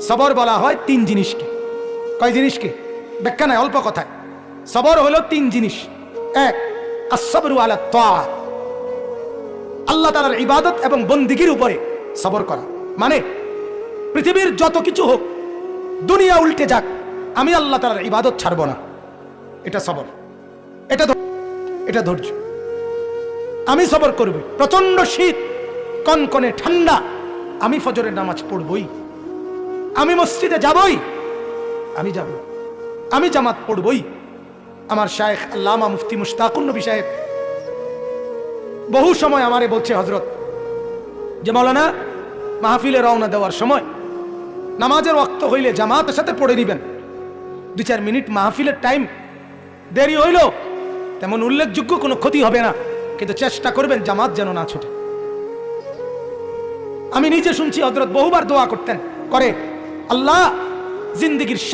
সবর বলা হয় তিন জিনিসকে। কয় জিনিসকে? ব্যাখ্যা নাই, অল্প কথায়। সবর হলো তিন জিনিস। এক, আসসাবরু আলা তাআত, আল্লাহ তাআলার ইবাদত এবং বন্দেগীর উপরে সবর করা। মানে পৃথিবীর যত কিছু হোক, দুনিয়া উল্টে যাক, আমি আল্লাহ তাআলার ইবাদত ছাড়ব না। এটা সবর, এটা ধৈর্য। আমি সবর করব। প্রচন্ড শীত, কনকনে ঠান্ডা, আমি ফজরের নামাজ পড়বই। আমি মসজিদে যাবই, আমি যাব। আমি জামাত পড়বই। আমার শায়েখ আল্লামা মুফতি মুশতাকুর নবী সাহেব বহু সময় আমারে বলছে, হযরত, যে মাওলানা, মাহফিলে রওনা দেওয়ার সময় নামাজের ওয়াক্ত হইলে জামাতের সাথে পড়ে নিবেন। 2-4 মিনিট মাহফিলের টাইম দেরি হইল, তেমন উল্লেখযোগ্য কোনো ক্ষতি হবে না, কিন্তু চেষ্টা করবেন জামাত যেন না ছুটে। আমি নিজে শুনছি হযরত বহুবার দোয়া করতেন, করে, আল্লাহ জিন্দেগীর শেষ